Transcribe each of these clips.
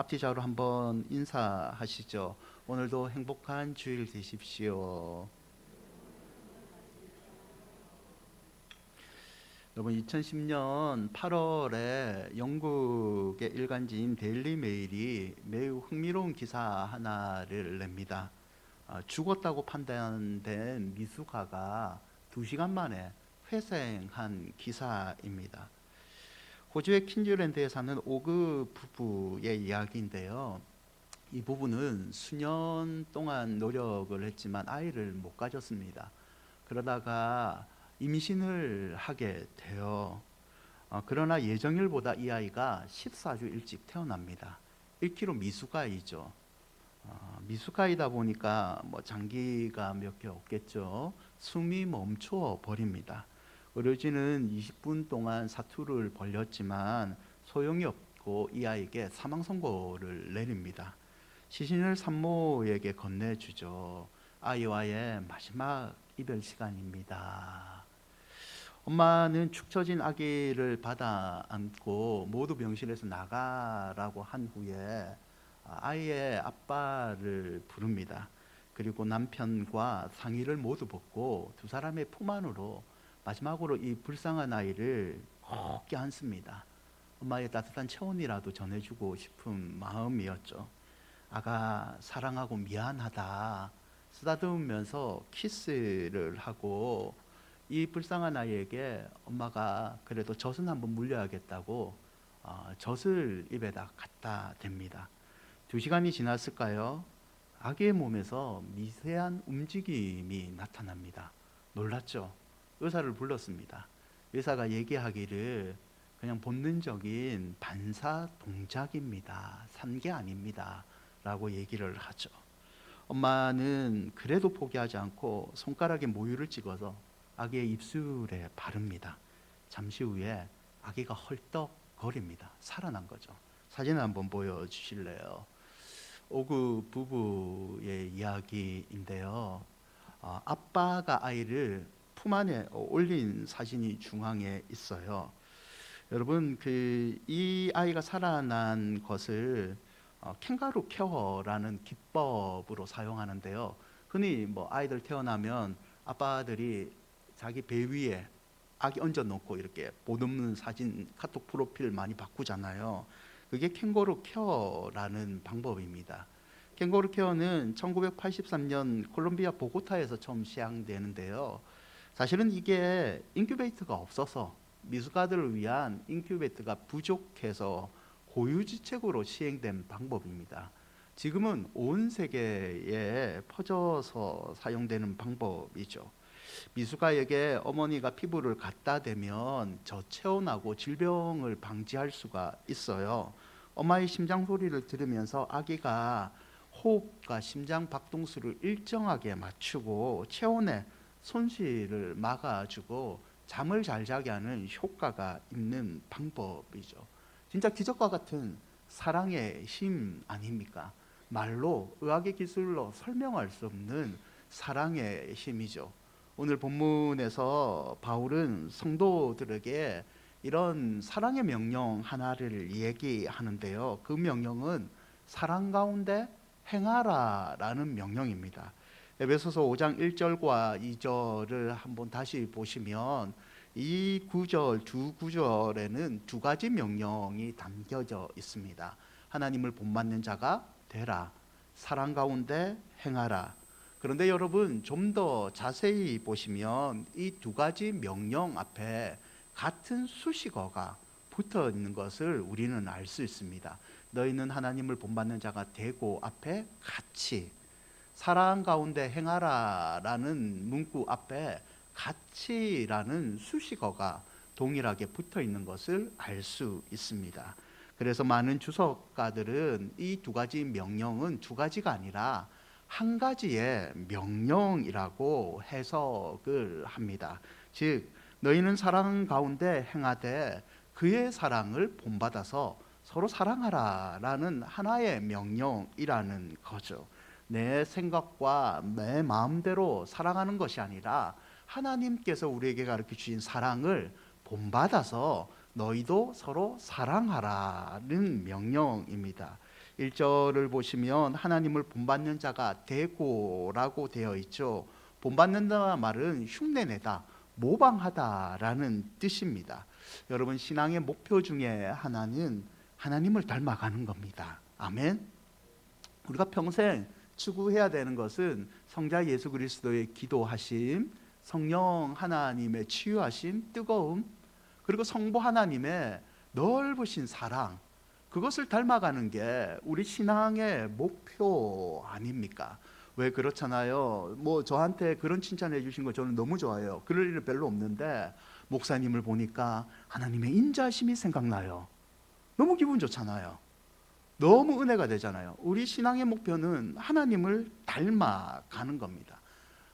앞뒤자로 한번 인사하시죠. 오늘도 행복한 주일 되십시오. 여러분, 2010년 8월에 영국의 일간지인 데일리 메일이 매우 흥미로운 기사 하나를 냅니다. 죽었다고 판단된 미숙아가 2시간 만에 회생한 기사입니다. 호주의 퀸즐랜드에 사는 오그 부부의 이야기인데요. 이 부부는 수년 동안 노력을 했지만 아이를 못 가졌습니다. 그러다가 임신을 하게 돼요. 그러나 예정일보다 이 아이가 14주 일찍 태어납니다. 1kg 미숙아이죠. 미숙아이다 보니까 장기가 몇 개 없겠죠. 숨이 멈춰 버립니다. 의료진은 20분 동안 사투를 벌였지만 소용이 없고 이 아이에게 사망 선고를 내립니다. 시신을 산모에게 건네주죠. 아이와의 마지막 이별 시간입니다. 엄마는 축 처진 아기를 받아 안고 모두 병실에서 나가라고 한 후에 아이의 아빠를 부릅니다. 그리고 남편과 상의를 모두 벗고 두 사람의 품 안으로 마지막으로 이 불쌍한 아이를 꼭 껴안습니다. 엄마의 따뜻한 체온이라도 전해주고 싶은 마음이었죠. 아가 사랑하고 미안하다 쓰다듬으면서 키스를 하고 이 불쌍한 아이에게 엄마가 그래도 젖은 한번 물려야겠다고 젖을 입에다 갖다 댑니다. 2시간이 지났을까요? 아기의 몸에서 미세한 움직임이 나타납니다. 놀랐죠? 의사를 불렀습니다. 의사가 얘기하기를 그냥 본능적인 반사 동작입니다. 산 게 아닙니다. 라고 얘기를 하죠. 엄마는 그래도 포기하지 않고 손가락에 모유를 찍어서 아기의 입술에 바릅니다. 잠시 후에 아기가 헐떡거립니다. 살아난 거죠. 사진을 한번 보여주실래요? 오그 부부의 이야기인데요. 아빠가 아이를 품 안에 올린 사진이 중앙에 있어요. 여러분, 이 아이가 살아난 것을 캥거루 케어라는 기법으로 사용하는데요. 흔히 아이들 태어나면 아빠들이 자기 배 위에 아기 얹어놓고 이렇게 보듬는 사진 카톡 프로필 많이 바꾸잖아요. 그게 캥거루 케어라는 방법입니다. 캥거루 케어는 1983년 콜롬비아 보고타에서 처음 시행되는데요. 사실은 이게 인큐베이터가 없어서 미숙아들을 위한 인큐베이터가 부족해서 고유지책으로 시행된 방법입니다. 지금은 온 세계에 퍼져서 사용되는 방법이죠. 미숙아에게 어머니가 피부를 갖다 대면 저체온하고 질병을 방지할 수가 있어요. 엄마의 심장 소리를 들으면서 아기가 호흡과 심장 박동수를 일정하게 맞추고 체온의 손실을 막아주고 잠을 잘 자게 하는 효과가 있는 방법이죠. 진짜 기적과 같은 사랑의 힘 아닙니까? 말로 의학의 기술로 설명할 수 없는 사랑의 힘이죠. 오늘 본문에서 바울은 성도들에게 이런 사랑의 명령 하나를 얘기하는데요. 그 명령은 사랑 가운데 행하라 라는 명령입니다. 에베소서 5장 1절과 2절을 한번 다시 보시면 이 구절, 두 구절에는 두 가지 명령이 담겨져 있습니다. 하나님을 본받는 자가 되라, 사랑 가운데 행하라. 그런데 여러분, 좀 더 자세히 보시면 이 두 가지 명령 앞에 같은 수식어가 붙어 있는 것을 우리는 알 수 있습니다. 너희는 하나님을 본받는 자가 되고 앞에 같이, 사랑 가운데 행하라 라는 문구 앞에 같이라는 수식어가 동일하게 붙어 있는 것을 알 수 있습니다. 그래서 많은 주석가들은 이 두 가지 명령은 두 가지가 아니라 한 가지의 명령이라고 해석을 합니다. 즉, 너희는 사랑 가운데 행하되 그의 사랑을 본받아서 서로 사랑하라 라는 하나의 명령이라는 거죠. 내 생각과 내 마음대로 사랑하는 것이 아니라 하나님께서 우리에게 가르쳐 주신 사랑을 본받아서 너희도 서로 사랑하라는 명령입니다. 1절을 보시면 하나님을 본받는 자가 되고라고 되어 있죠. 본받는다 말은 흉내내다, 모방하다라는 뜻입니다. 여러분, 신앙의 목표 중에 하나는 하나님을 닮아가는 겁니다. 아멘. 우리가 평생 추구해야 되는 것은 성자 예수 그리스도의 기도하심, 성령 하나님의 치유하심, 뜨거움, 그리고 성부 하나님의 넓으신 사랑, 그것을 닮아가는 게 우리 신앙의 목표 아닙니까? 왜 그렇잖아요. 뭐 저한테 그런 칭찬해 주신 거 저는 너무 좋아해요. 그럴 일은 별로 없는데 목사님을 보니까 하나님의 인자하심이 생각나요. 너무 기분 좋잖아요. 너무 은혜가 되잖아요. 우리 신앙의 목표는 하나님을 닮아가는 겁니다.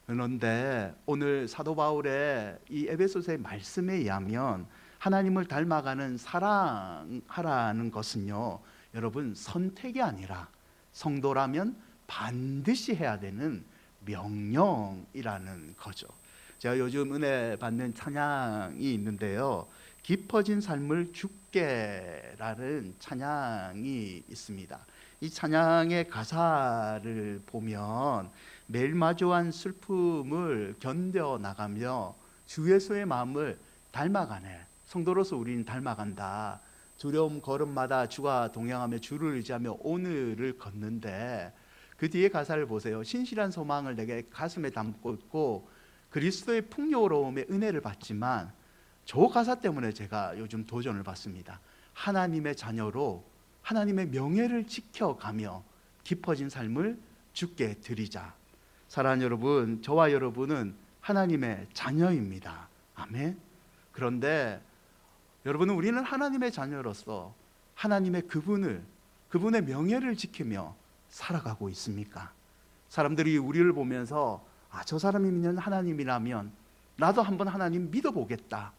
그런데 오늘 사도 바울의 이 에베소서의 말씀에 의하면 하나님을 닮아가는 사랑하라는 것은요, 여러분, 선택이 아니라 성도라면 반드시 해야 되는 명령이라는 거죠. 제가 요즘 은혜 받는 찬양이 있는데요, 깊어진 삶을 주께라는 찬양이 있습니다. 이 찬양의 가사를 보면 매일 마주한 슬픔을 견뎌나가며 주 예수의 마음을 닮아가네. 성도로서 우리는 닮아간다. 두려움 걸음마다 주가 동행하며 주를 의지하며 오늘을 걷는데, 그 뒤에 가사를 보세요. 신실한 소망을 내게 가슴에 담고 있고 그리스도의 풍요로움의 은혜를 받지만, 저 가사 때문에 제가 요즘 도전을 받습니다. 하나님의 자녀로 하나님의 명예를 지켜가며 깊어진 삶을 주께 드리자. 사랑하는 여러분, 저와 여러분은 하나님의 자녀입니다. 아멘. 그런데 여러분은, 우리는 하나님의 자녀로서 하나님의 그분의 명예를 지키며 살아가고 있습니까? 사람들이 우리를 보면서 저 사람이면 하나님이라면 나도 한번 하나님 믿어보겠다.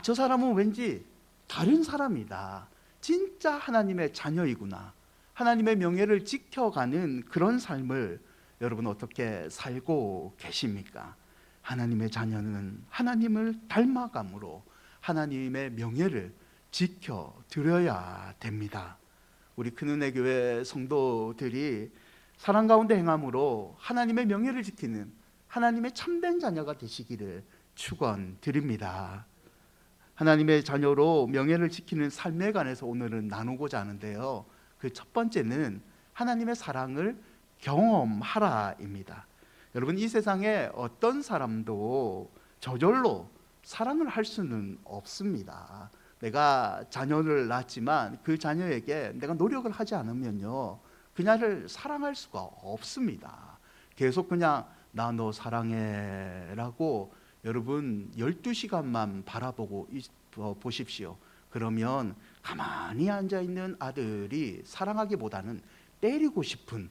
저 사람은 왠지 다른 사람이다. 진짜 하나님의 자녀이구나. 하나님의 명예를 지켜가는 그런 삶을 여러분 어떻게 살고 계십니까? 하나님의 자녀는 하나님을 닮아감으로 하나님의 명예를 지켜드려야 됩니다. 우리 큰은혜 교회 성도들이 사랑 가운데 행함으로 하나님의 명예를 지키는 하나님의 참된 자녀가 되시기를 축원드립니다. 하나님의 자녀로 명예를 지키는 삶에 관해서 오늘은 나누고자 하는데요, 그 첫 번째는 하나님의 사랑을 경험하라입니다. 여러분, 이 세상에 어떤 사람도 저절로 사랑을 할 수는 없습니다. 내가 자녀를 낳았지만 그 자녀에게 내가 노력을 하지 않으면요, 그녀를 사랑할 수가 없습니다. 계속 그냥 나 너 사랑해 라고 여러분 12시간만 바라보고 보십시오. 그러면 가만히 앉아있는 아들이 사랑하기보다는 때리고 싶은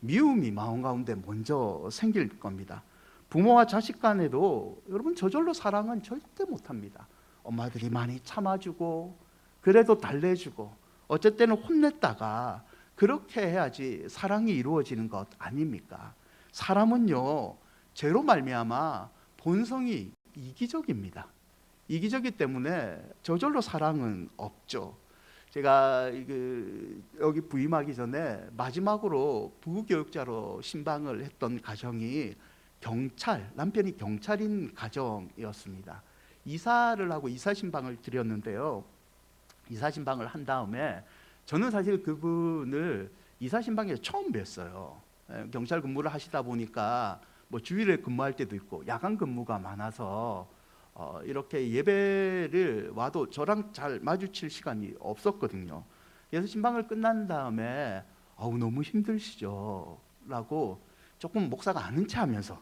미움이 마음 가운데 먼저 생길 겁니다. 부모와 자식 간에도 여러분 저절로 사랑은 절대 못합니다. 엄마들이 많이 참아주고 그래도 달래주고 어쩔 때는 혼냈다가 그렇게 해야지 사랑이 이루어지는 것 아닙니까? 사람은요, 죄로 말미암아 본성이 이기적입니다. 이기적이기 때문에 저절로 사랑은 없죠. 제가 여기 부임하기 전에 마지막으로 부교육자로 신방을 했던 가정이 남편이 경찰인 가정이었습니다. 이사를 하고 이사 신방을 드렸는데요, 이사 신방을 한 다음에 저는 사실 그분을 이사 신방에서 처음 뵀어요. 경찰 근무를 하시다 보니까 뭐 주일에 근무할 때도 있고 야간 근무가 많아서 이렇게 예배를 와도 저랑 잘 마주칠 시간이 없었거든요. 그래서 신방을 끝난 다음에 너무 힘드시죠 라고 조금 목사가 아는 체 하면서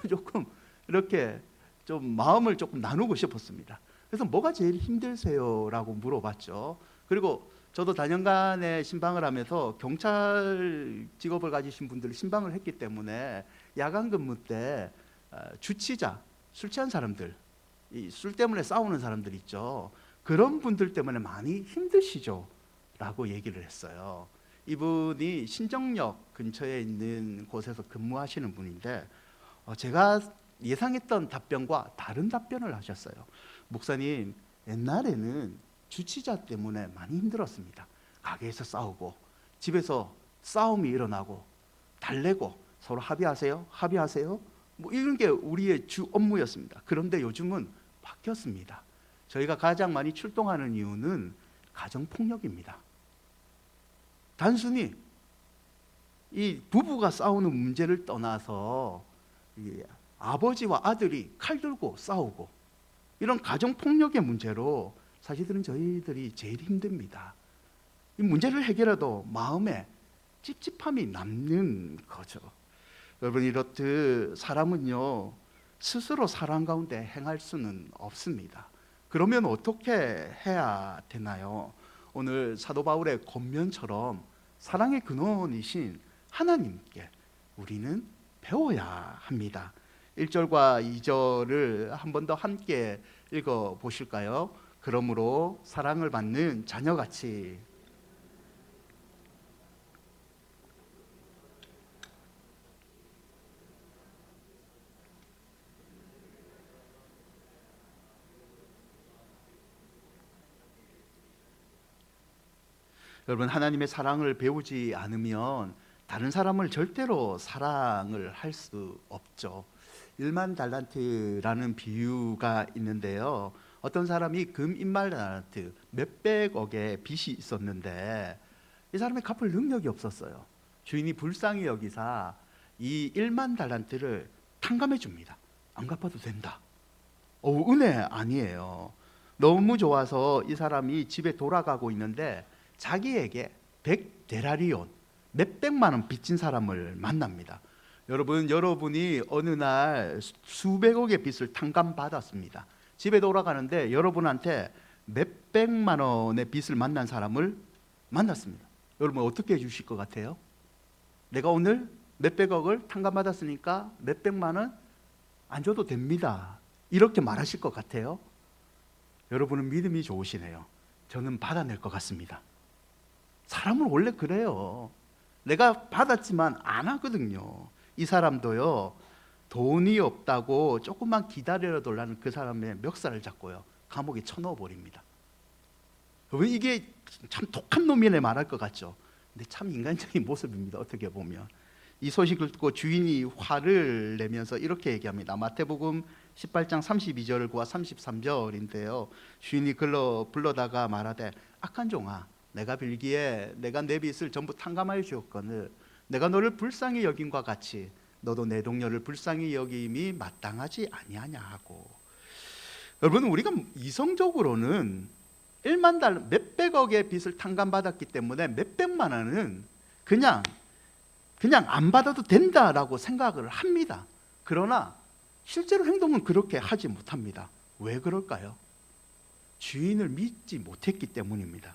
조금 이렇게 좀 마음을 조금 나누고 싶었습니다. 그래서 뭐가 제일 힘드세요? 라고 물어봤죠. 그리고 저도 다년간의 신방을 하면서 경찰 직업을 가지신 분들이 신방을 했기 때문에 야간 근무 때 주치자, 술 취한 사람들, 술 때문에 싸우는 사람들 있죠. 그런 분들 때문에 많이 힘드시죠? 라고 얘기를 했어요. 이분이 신정역 근처에 있는 곳에서 근무하시는 분인데 제가 예상했던 답변과 다른 답변을 하셨어요. 목사님, 옛날에는 주치자 때문에 많이 힘들었습니다. 가게에서 싸우고 집에서 싸움이 일어나고 달래고 서로 합의하세요. 뭐 이런 게 우리의 주 업무였습니다. 그런데 요즘은 바뀌었습니다. 저희가 가장 많이 출동하는 이유는 가정폭력입니다. 단순히 이 부부가 싸우는 문제를 떠나서 이 아버지와 아들이 칼 들고 싸우고 이런 가정폭력의 문제로 사실은 저희들이 제일 힘듭니다. 이 문제를 해결해도 마음에 찝찝함이 남는 거죠. 여러분, 이렇듯 사람은요 스스로 사랑 가운데 행할 수는 없습니다. 그러면 어떻게 해야 되나요? 오늘 사도 바울의 권면처럼 사랑의 근원이신 하나님께 우리는 배워야 합니다. 1절과 2절을 한 번 더 함께 읽어 보실까요? 그러므로 사랑을 받는 자녀같이 여러분, 하나님의 사랑을 배우지 않으면 다른 사람을 절대로 사랑을 할 수 없죠. 1만 달란트라는 비유가 있는데요. 어떤 사람이 금 1만 달란트 몇백억의 빚이 있었는데 이 사람이 갚을 능력이 없었어요. 주인이 불쌍히 여기사 이 1만 달란트를 탕감해 줍니다. 안 갚아도 된다. 은혜 아니에요. 너무 좋아서 이 사람이 집에 돌아가고 있는데 자기에게 100데나리온 몇백만 원 빚진 사람을 만납니다. 여러분이 어느 날 수백억의 빚을 탕감받았습니다. 집에 돌아가는데 여러분한테 몇백만 원의 빚을 만난 사람을 만났습니다. 여러분 어떻게 해주실 것 같아요? 내가 오늘 몇백억을 탕감받았으니까 몇백만 원 안 줘도 됩니다. 이렇게 말하실 것 같아요? 여러분은 믿음이 좋으시네요. 저는 받아낼 것 같습니다. 사람은 원래 그래요. 내가 받았지만 안 하거든요. 이 사람도요, 돈이 없다고 조금만 기다려 달라는 그 사람의 멱살을 잡고요, 감옥에 쳐넣어 버립니다. 왜 이게 참 독한 놈이네 말할 것 같죠. 근데 참 인간적인 모습입니다. 어떻게 보면 이 소식을 듣고 주인이 화를 내면서 이렇게 얘기합니다. 마태복음 18장 32절과 33절인데요. 주인이 불러다가 말하되 악한 종아, 내가 빌기에 내가 내 빚을 전부 탕감하여 주었거늘 내가 너를 불쌍히 여김과 같이 너도 내 동료를 불쌍히 여김이 마땅하지 아니하냐 하고. 여러분, 우리가 이성적으로는 1만 달러 몇백억의 빚을 탕감받았기 때문에 몇백만 원은 그냥 안 받아도 된다라고 생각을 합니다. 그러나 실제로 행동은 그렇게 하지 못합니다. 왜 그럴까요? 주인을 믿지 못했기 때문입니다.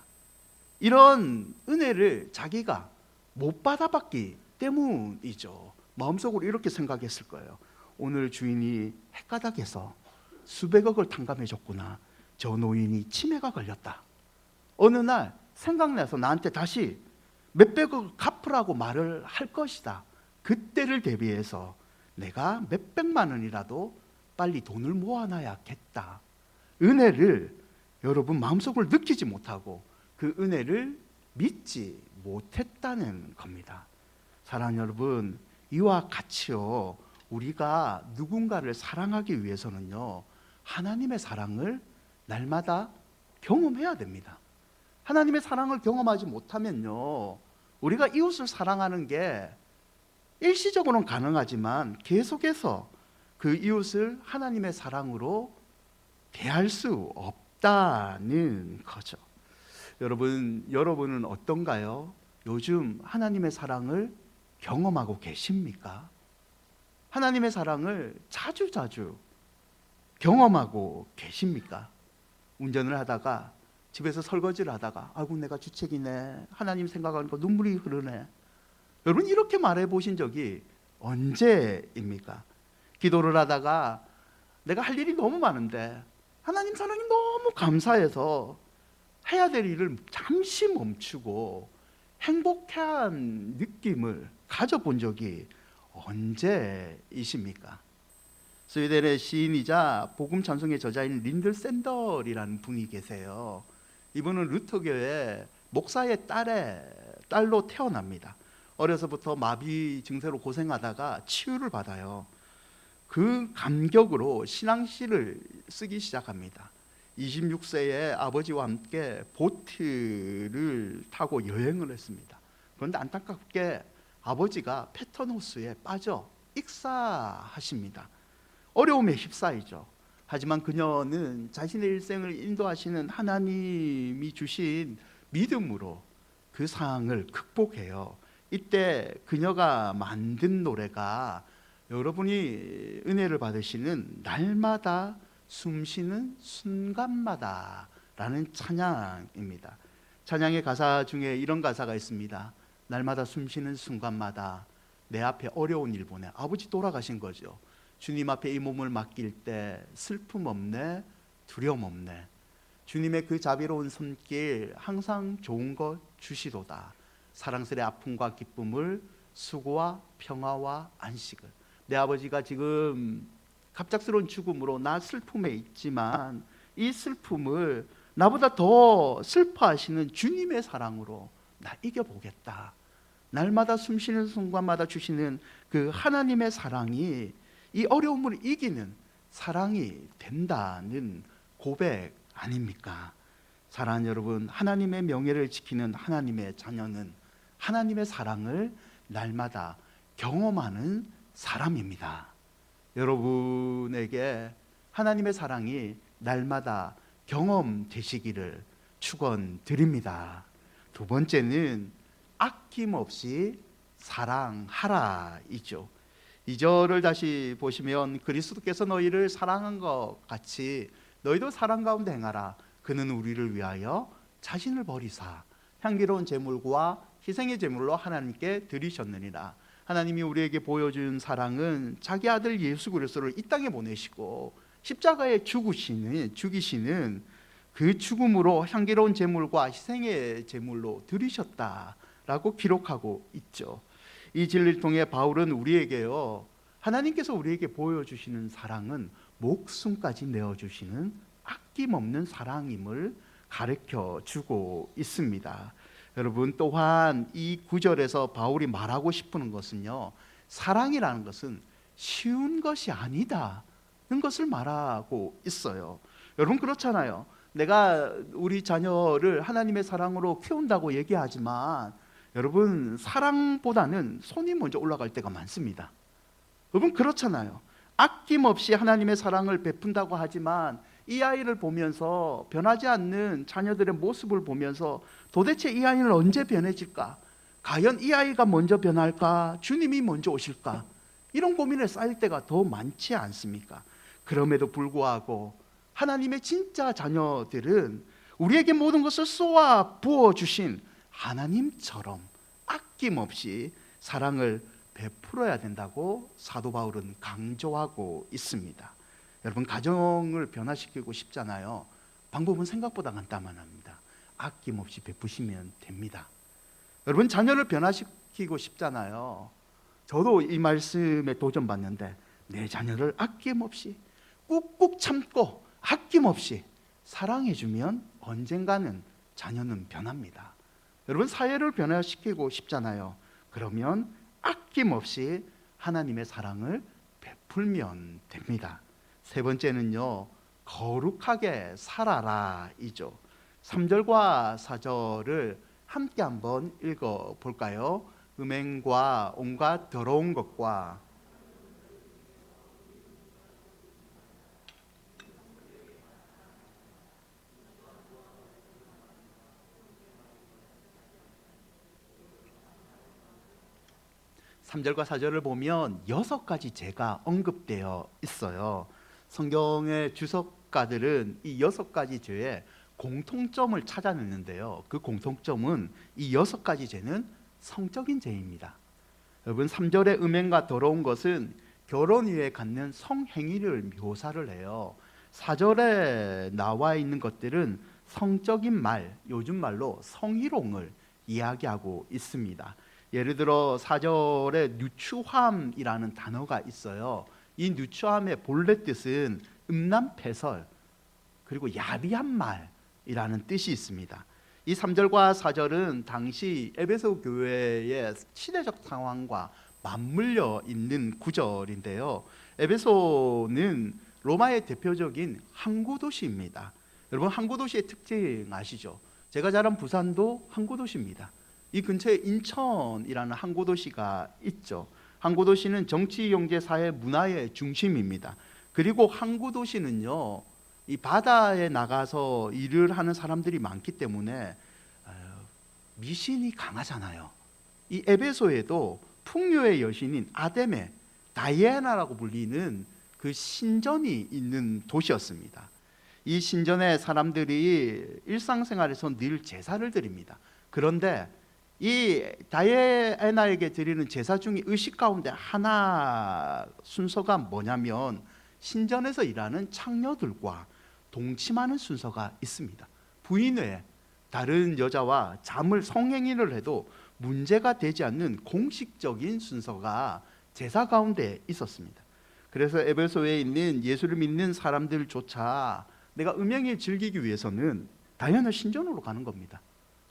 이런 은혜를 자기가 못 받아봤기 때문이죠. 마음속으로 이렇게 생각했을 거예요. 오늘 주인이 헷가닥해서 수백억을 탕감해 줬구나. 저 노인이 치매가 걸렸다. 어느 날 생각나서 나한테 다시 몇백억 갚으라고 말을 할 것이다. 그때를 대비해서 내가 몇백만 원이라도 빨리 돈을 모아놔야겠다. 은혜를 여러분 마음속으로 느끼지 못하고 그 은혜를 믿지 못했다는 겁니다. 사랑하는 여러분, 이와 같이요, 우리가 누군가를 사랑하기 위해서는요, 하나님의 사랑을 날마다 경험해야 됩니다. 하나님의 사랑을 경험하지 못하면요, 우리가 이웃을 사랑하는 게 일시적으로는 가능하지만 계속해서 그 이웃을 하나님의 사랑으로 대할 수 없다는 거죠. 여러분은 어떤가요? 요즘 하나님의 사랑을 경험하고 계십니까? 하나님의 사랑을 자주 경험하고 계십니까? 운전을 하다가, 집에서 설거지를 하다가, 아이고 내가 주책이네, 하나님 생각하니까 눈물이 흐르네. 여러분 이렇게 말해 보신 적이 언제입니까? 기도를 하다가 내가 할 일이 너무 많은데 하나님 사랑이 너무 감사해서 해야 될 일을 잠시 멈추고 행복한 느낌을 가져본 적이 언제이십니까? 스웨덴의 시인이자 복음 찬송의 저자인 린들 샌덜이라는 분이 계세요. 이분은 루터교의 목사의 딸의 딸로 태어납니다. 어려서부터 마비 증세로 고생하다가 치유를 받아요. 그 감격으로 신앙시를 쓰기 시작합니다. 26세에 아버지와 함께 보트를 타고 여행을 했습니다. 그런데 안타깝게 아버지가 페터노스에 빠져 익사하십니다. 어려움에 휩싸이죠. 하지만 그녀는 자신의 일생을 인도하시는 하나님이 주신 믿음으로 그 상황을 극복해요. 이때 그녀가 만든 노래가 여러분이 은혜를 받으시는 날마다 숨쉬는 순간마다 라는 찬양입니다. 찬양의 가사 중에 이런 가사가 있습니다. 날마다 숨쉬는 순간마다 내 앞에 어려운 일 보내. 아버지 돌아가신 거죠. 주님 앞에 이 몸을 맡길 때 슬픔 없네, 두려움 없네. 주님의 그 자비로운 손길 항상 좋은 것 주시도다. 사랑스레 아픔과 기쁨을, 수고와 평화와 안식을. 내 아버지가 지금 갑작스러운 죽음으로 나 슬픔에 있지만 이 슬픔을 나보다 더 슬퍼하시는 주님의 사랑으로 나 이겨보겠다. 날마다 숨쉬는 순간마다 주시는 그 하나님의 사랑이 이 어려움을 이기는 사랑이 된다는 고백 아닙니까? 사랑하는 여러분, 하나님의 명예를 지키는 하나님의 자녀는 하나님의 사랑을 날마다 경험하는 사람입니다. 여러분에게 하나님의 사랑이 날마다 경험되시기를 축원드립니다. 두 번째는 아낌없이 사랑하라이죠. 2절을 다시 보시면 그리스도께서 너희를 사랑한 것 같이 너희도 사랑 가운데 행하라. 그는 우리를 위하여 자신을 버리사 향기로운 제물과 희생의 제물로 하나님께 드리셨느니라. 하나님이 우리에게 보여준 사랑은 자기 아들 예수 그리스도를 이 땅에 보내시고 십자가에 죽이시는 그 죽음으로 향기로운 제물과 희생의 제물로 드리셨다라고 기록하고 있죠. 이 진리를 통해 바울은 우리에게요, 하나님께서 우리에게 보여주시는 사랑은 목숨까지 내어주시는 아낌없는 사랑임을 가르쳐 주고 있습니다. 여러분, 또한 이 구절에서 바울이 말하고 싶은 것은요, 사랑이라는 것은 쉬운 것이 아니다는 것을 말하고 있어요. 여러분, 그렇잖아요. 내가 우리 자녀를 하나님의 사랑으로 키운다고 얘기하지만 여러분, 사랑보다는 손이 먼저 올라갈 때가 많습니다. 여러분, 그렇잖아요. 아낌없이 하나님의 사랑을 베푼다고 하지만 이 아이를 보면서, 변하지 않는 자녀들의 모습을 보면서 도대체 이 아이는 언제 변해질까? 과연 이 아이가 먼저 변할까? 주님이 먼저 오실까? 이런 고민에 쌓일 때가 더 많지 않습니까? 그럼에도 불구하고 하나님의 진짜 자녀들은 우리에게 모든 것을 쏘아 부어주신 하나님처럼 아낌없이 사랑을 베풀어야 된다고 사도 바울은 강조하고 있습니다. 여러분, 가정을 변화시키고 싶잖아요. 방법은 생각보다 간단합니다. 아낌없이 베푸시면 됩니다. 여러분, 자녀를 변화시키고 싶잖아요. 저도 이 말씀에 도전받는데 내 자녀를 아낌없이 꾹꾹 참고 아낌없이 사랑해주면 언젠가는 자녀는 변합니다. 여러분, 사회를 변화시키고 싶잖아요. 그러면 아낌없이 하나님의 사랑을 베풀면 됩니다. 세 번째는요, 거룩하게 살아라 이죠. 3절과 4절을 함께 한번 읽어볼까요? 음행과 온갖 더러운 것과 3절과 4절을 보면 6가지 죄가 언급되어 있어요. 성경의 주석가들은 이 6가지 죄의 공통점을 찾아냈는데요, 그 공통점은 이 6가지 죄는 성적인 죄입니다. 여러분, 3절의 음행과 더러운 것은 결혼 후에 갖는 성행위를 묘사를 해요. 4절에 나와 있는 것들은 성적인 말, 요즘 말로 성희롱을 이야기하고 있습니다. 예를 들어 4절에 누추함이라는 단어가 있어요. 이 누추함의 본래 뜻은 음란패설, 그리고 야비한 말이라는 뜻이 있습니다. 이 3절과 4절은 당시 에베소 교회의 시대적 상황과 맞물려 있는 구절인데요. 에베소는 로마의 대표적인 항구 도시입니다. 여러분, 항구 도시의 특징 아시죠? 제가 자란 부산도 항구 도시입니다. 이 근처에 인천이라는 항구 도시가 있죠. 항구 도시는 정치, 경제, 사회, 문화의 중심입니다. 그리고 항구 도시는요, 이 바다에 나가서 일을 하는 사람들이 많기 때문에 미신이 강하잖아요. 이 에베소에도 풍요의 여신인 아데메, 다이애나라고 불리는 그 신전이 있는 도시였습니다. 이 신전에 사람들이 일상생활에서 늘 제사를 드립니다. 그런데 이 다이애나에게 드리는 제사 중에 의식 가운데 하나 순서가 뭐냐면 신전에서 일하는 창녀들과 동침하는 순서가 있습니다. 부인 외에 다른 여자와 성행위를 해도 문제가 되지 않는 공식적인 순서가 제사 가운데 있었습니다. 그래서 에베소에 있는 예수를 믿는 사람들조차 내가 음행을 즐기기 위해서는 다이애나 신전으로 가는 겁니다.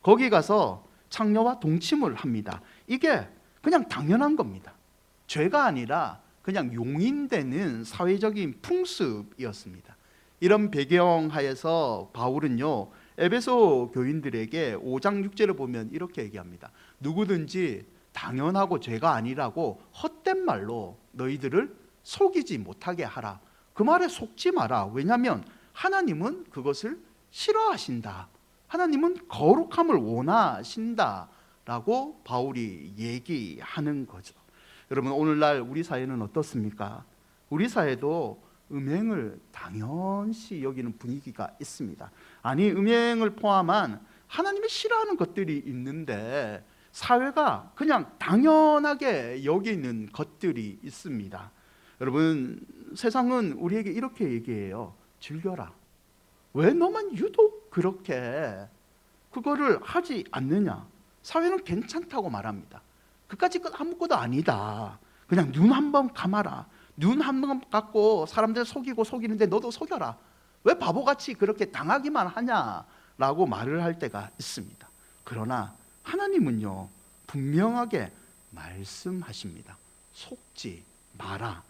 거기 가서 창녀와 동침을 합니다. 이게 그냥 당연한 겁니다. 죄가 아니라 그냥 용인되는 사회적인 풍습이었습니다. 이런 배경 하에서 바울은요, 에베소 교인들에게 5장 6절을 보면 이렇게 얘기합니다. 누구든지 당연하고 죄가 아니라고 헛된 말로 너희들을 속이지 못하게 하라. 그 말에 속지 마라. 왜냐하면 하나님은 그것을 싫어하신다. 하나님은 거룩함을 원하신다 라고 바울이 얘기하는 거죠. 여러분, 오늘날 우리 사회는 어떻습니까? 우리 사회도 음행을 당연시 여기는 분위기가 있습니다. 아니, 음행을 포함한 하나님이 싫어하는 것들이 있는데 사회가 그냥 당연하게 여기는 것들이 있습니다. 여러분, 세상은 우리에게 이렇게 얘기해요. 즐겨라. 왜 너만 유독 그렇게 그거를 하지 않느냐? 사회는 괜찮다고 말합니다. 그까짓 건 아무것도 아니다. 그냥 눈 한번 감아라. 눈 한 번 감고 사람들 속이고 속이는데 너도 속여라. 왜 바보같이 그렇게 당하기만 하냐라고 말을 할 때가 있습니다. 그러나 하나님은요, 분명하게 말씀하십니다. 속지 마라.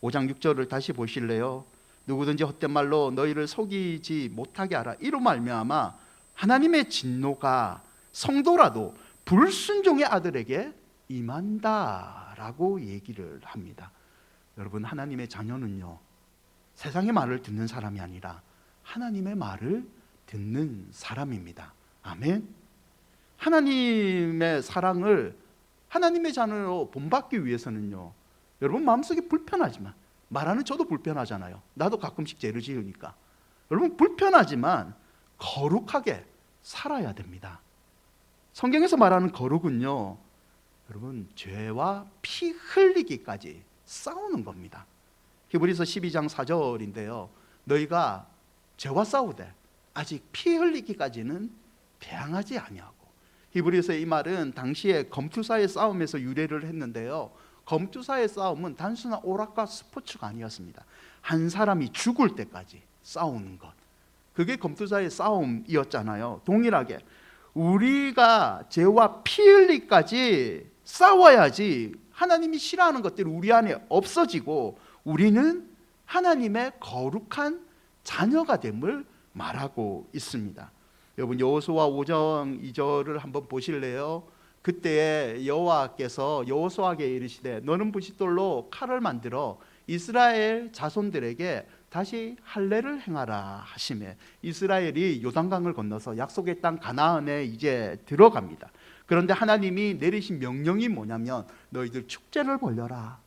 5장 6절을 다시 보실래요? 누구든지 헛된 말로 너희를 속이지 못하게 하라. 이로 말미암아 하나님의 진노가 성도라도 불순종의 아들에게 임한다라고 얘기를 합니다. 여러분, 하나님의 자녀는요, 세상의 말을 듣는 사람이 아니라 하나님의 말을 듣는 사람입니다. 아멘. 하나님의 사랑을 하나님의 자녀로 본받기 위해서는요, 여러분 마음속에 불편하지만, 말하는 저도 불편하잖아요. 나도 가끔씩 죄를 지으니까. 여러분, 불편하지만 거룩하게 살아야 됩니다. 성경에서 말하는 거룩은요, 여러분 죄와 피 흘리기까지 싸우는 겁니다. 히브리서 12장 4절인데요, 너희가 죄와 싸우되 아직 피 흘리기까지는 배항하지 아니하고. 히브리서의 이 말은 당시에 검투사의 싸움에서 유래를 했는데요, 검투사의 싸움은 단순한 오락과 스포츠가 아니었습니다. 한 사람이 죽을 때까지 싸우는 것, 그게 검투사의 싸움이었잖아요. 동일하게 우리가 죄와 피 흘리기까지 싸워야지 하나님이 싫어하는 것들이 우리 안에 없어지고 우리는 하나님의 거룩한 자녀가 됨을 말하고 있습니다. 여러분, 여호수아 5장 2절을 한번 보실래요? 그때 여호와께서 여호수아에게 이르시되 너는 부싯돌로 칼을 만들어 이스라엘 자손들에게 다시 할례를 행하라 하시매 이스라엘이 요단강을 건너서 약속의 땅 가나안에 이제 들어갑니다. 그런데 하나님이 내리신 명령이 뭐냐면 너희들 축제를 벌려라,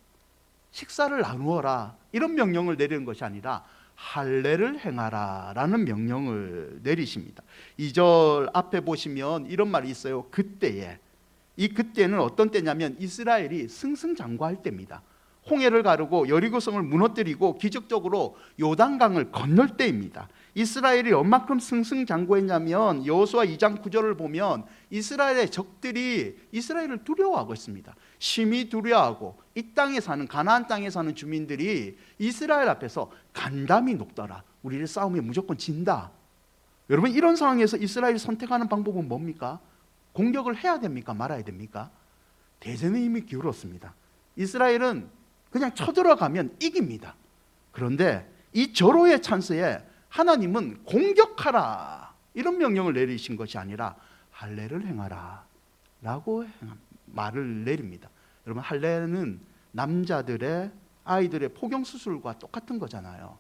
식사를 나누어라, 이런 명령을 내리는 것이 아니라 할례를 행하라 라는 명령을 내리십니다. 2절 앞에 보시면 이런 말이 있어요. 그때에. 이 그때는 어떤 때냐면 이스라엘이 승승장구할 때입니다. 홍해를 가르고 여리고성을 무너뜨리고 기적적으로 요단강을 건널 때입니다. 이스라엘이 얼마큼 승승장구했냐면 여호수아 2장 9절을 보면 이스라엘의 적들이 이스라엘을 두려워하고 있습니다. 심히 두려워하고 이 땅에 사는 가나안 땅에 사는 주민들이 이스라엘 앞에서 간담이 높더라. 우리를 싸우면 무조건 진다. 여러분, 이런 상황에서 이스라엘이 선택하는 방법은 뭡니까? 공격을 해야 됩니까? 말아야 됩니까? 대전은 이미 기울었습니다. 이스라엘은 그냥 쳐들어가면 이깁니다. 그런데 이 절호의 찬스에 하나님은 공격하라, 이런 명령을 내리신 것이 아니라 할례를 행하라 라고 말을 내립니다. 여러분, 할례는 남자들의 아이들의 포경수술과 똑같은 거잖아요.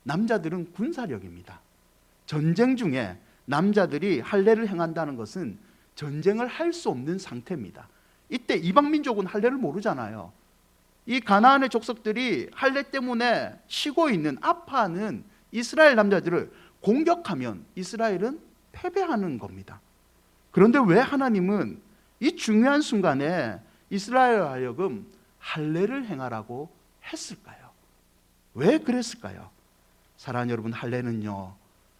남자들은 군사력입니다. 전쟁 중에 남자들이 할례를 행한다는 것은 전쟁을 할 수 없는 상태입니다. 이때 이방민족은 할례를 모르잖아요. 이 가나안의 족속들이 할례 때문에 쉬고 있는, 아파하는 이스라엘 남자들을 공격하면 이스라엘은 패배하는 겁니다. 그런데 왜 하나님은 이 중요한 순간에 이스라엘을 하여금 할례를 행하라고 했을까요? 왜 그랬을까요? 사랑하는 여러분, 할례는요,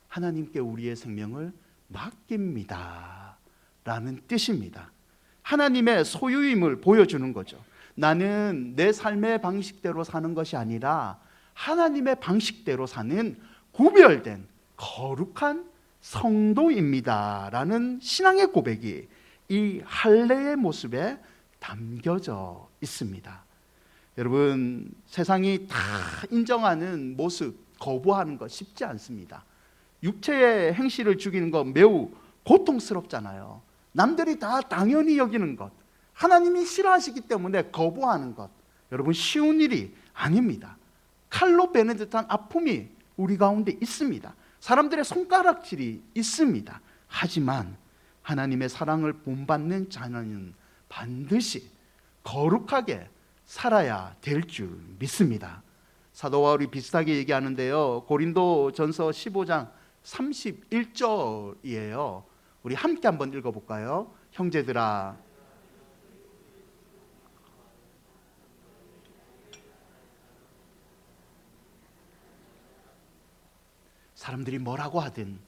하나님께 우리의 생명을 맡깁니다 라는 뜻입니다. 하나님의 소유임을 보여주는 거죠. 나는 내 삶의 방식대로 사는 것이 아니라 하나님의 방식대로 사는 구별된 거룩한 성도입니다 라는 신앙의 고백이 이 할례의 모습에 담겨져 있습니다. 여러분, 세상이 다 인정하는 모습 거부하는 거 쉽지 않습니다. 육체의 행실을 죽이는 거 매우 고통스럽잖아요. 남들이 다 당연히 여기는 것, 하나님이 싫어하시기 때문에 거부하는 것, 여러분, 쉬운 일이 아닙니다. 칼로 베는 듯한 아픔이 우리 가운데 있습니다. 사람들의 손가락질이 있습니다. 하지만 하나님의 사랑을 본받는 자녀는 반드시 거룩하게 살아야 될 줄 믿습니다. 사도 바울이 비슷하게 얘기하는데요, 고린도전서 15장 31절이에요. 우리 함께 한번 읽어볼까요? 형제들아, 사람들이 뭐라고 하든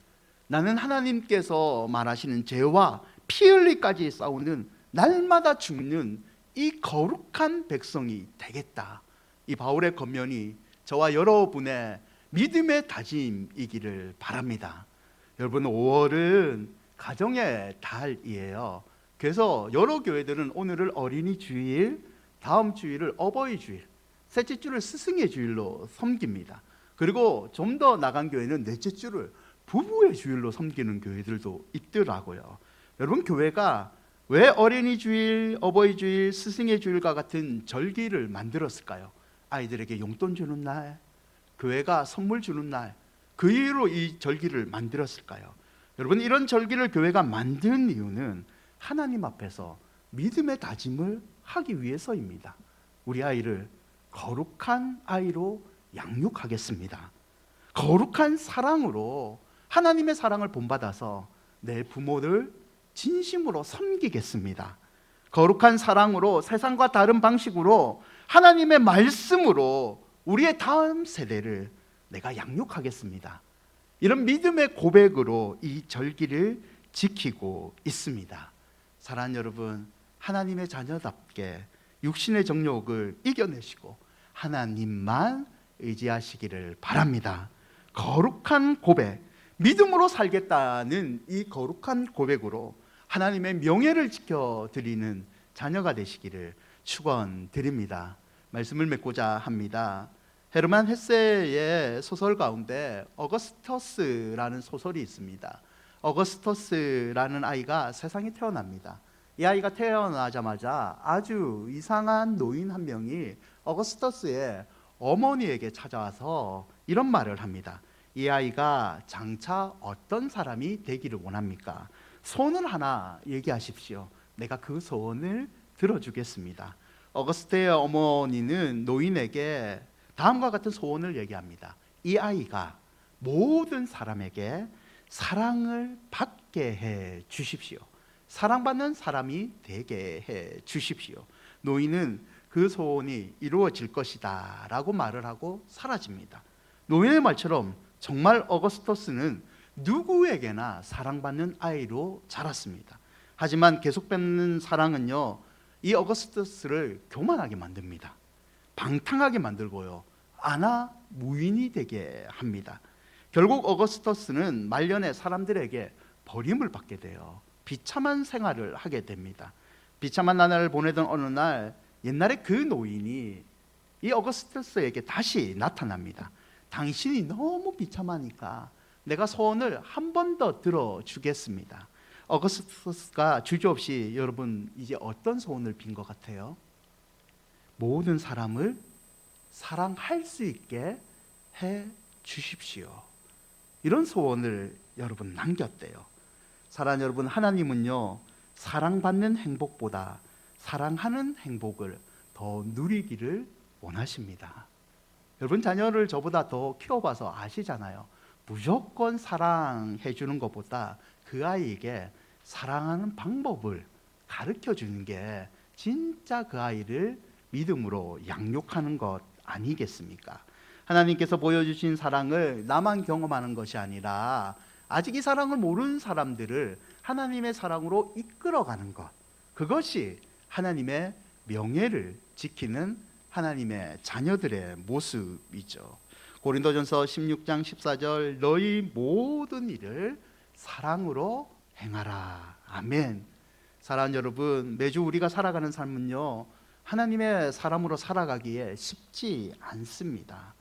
나는 하나님께서 말하시는 죄와 피 흘리까지 싸우는, 날마다 죽는 이 거룩한 백성이 되겠다. 이 바울의 권면이 저와 여러분의 믿음의 다짐이기를 바랍니다. 여러분, 5월은 가정의 달이에요. 그래서 여러 교회들은 오늘을 어린이 주일, 다음 주일을 어버이 주일, 셋째 주를 스승의 주일로 섬깁니다. 그리고 좀 더 나간 교회는 넷째 주를 부부의 주일로 섬기는 교회들도 있더라고요. 여러분, 교회가 왜 어린이 주일, 어버이 주일, 스승의 주일과 같은 절기를 만들었을까요? 아이들에게 용돈 주는 날, 교회가 선물 주는 날, 그 이유로 이 절기를 만들었을까요? 여러분, 이런 절기를 교회가 만든 이유는 하나님 앞에서 믿음의 다짐을 하기 위해서입니다. 우리 아이를 거룩한 아이로 양육하겠습니다. 거룩한 사랑으로, 하나님의 사랑을 본받아서 내 부모를 진심으로 섬기겠습니다. 거룩한 사랑으로, 세상과 다른 방식으로, 하나님의 말씀으로 우리의 다음 세대를 내가 양육하겠습니다. 이런 믿음의 고백으로 이 절기를 지키고 있습니다. 사랑하는 여러분, 하나님의 자녀답게 육신의 정욕을 이겨내시고 하나님만 의지하시기를 바랍니다. 거룩한 고백, 믿음으로 살겠다는 이 거룩한 고백으로 하나님의 명예를 지켜드리는 자녀가 되시기를 축원드립니다. 말씀을 맺고자 합니다. 헤르만 헤세의 소설 가운데 어거스터스라는 소설이 있습니다. 어거스터스라는 아이가 세상에 태어납니다. 이 아이가 태어나자마자 아주 이상한 노인 한 명이 어거스터스의 어머니에게 찾아와서 이런 말을 합니다. 이 아이가 장차 어떤 사람이 되기를 원합니까? 소원을 하나 얘기하십시오. 내가 그 소원을 들어주겠습니다. 어거스트의 어머니는 노인에게 다음과 같은 소원을 얘기합니다. 이 아이가 모든 사람에게 사랑을 받게 해 주십시오. 사랑받는 사람이 되게 해 주십시오. 노인은 그 소원이 이루어질 것이다 라고 말을 하고 사라집니다. 노인의 말처럼 정말 어거스터스는 누구에게나 사랑받는 아이로 자랐습니다. 하지만 계속되는 사랑은요, 이 어거스터스를 교만하게 만듭니다. 방탕하게 만들고요, 아나 무인이 되게 합니다. 결국 어거스터스는 말년에 사람들에게 버림을 받게 돼요. 비참한 생활을 하게 됩니다. 비참한 나날을 보내던 어느 날 옛날에 그 노인이 이 어거스터스에게 다시 나타납니다. 당신이 너무 비참하니까 내가 소원을 한 번 더 들어주겠습니다. 어거스터스가 주저없이 여러분 이제 어떤 소원을 빈 것 같아요? 모든 사람을 사랑할 수 있게 해 주십시오. 이런 소원을 여러분 남겼대요. 사랑하는 여러분, 하나님은요 사랑받는 행복보다 사랑하는 행복을 더 누리기를 원하십니다. 여러분 자녀를 저보다 더 키워봐서 아시잖아요. 무조건 사랑해 주는 것보다 그 아이에게 사랑하는 방법을 가르쳐 주는 게 진짜 그 아이를 믿음으로 양육하는 것 아니겠습니까? 하나님께서 보여주신 사랑을 나만 경험하는 것이 아니라 아직 이 사랑을 모르는 사람들을 하나님의 사랑으로 이끌어가는 것, 그것이 하나님의 명예를 지키는 하나님의 자녀들의 모습이죠. 고린도전서 16장 14절 너희 모든 일을 사랑으로 행하라. 아멘. 사랑하는 여러분, 매주 우리가 살아가는 삶은요 하나님의 사람으로 살아가기에 쉽지 않습니다.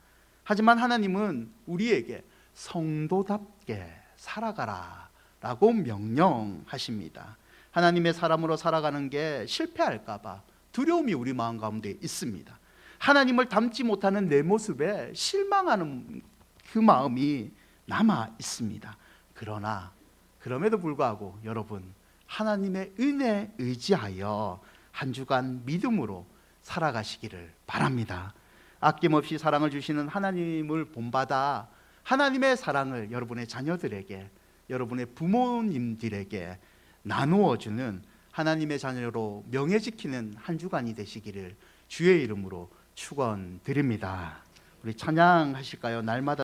하지만 하나님은 우리에게 성도답게 살아가라 라고 명령하십니다. 하나님의 사람으로 살아가는 게 실패할까 봐 두려움이 우리 마음 가운데 있습니다. 하나님을 닮지 못하는 내 모습에 실망하는 그 마음이 남아 있습니다. 그러나 그럼에도 불구하고 여러분 하나님의 은혜에 의지하여 한 주간 믿음으로 살아가시기를 바랍니다. 아낌없이 사랑을 주시는 하나님을 본받아 하나님의 사랑을 여러분의 자녀들에게, 여러분의 부모님들에게 나누어주는 하나님의 자녀로 명예지키는 한 주간이 되시기를 주의 이름으로 축원드립니다. 우리 찬양하실까요? 날마다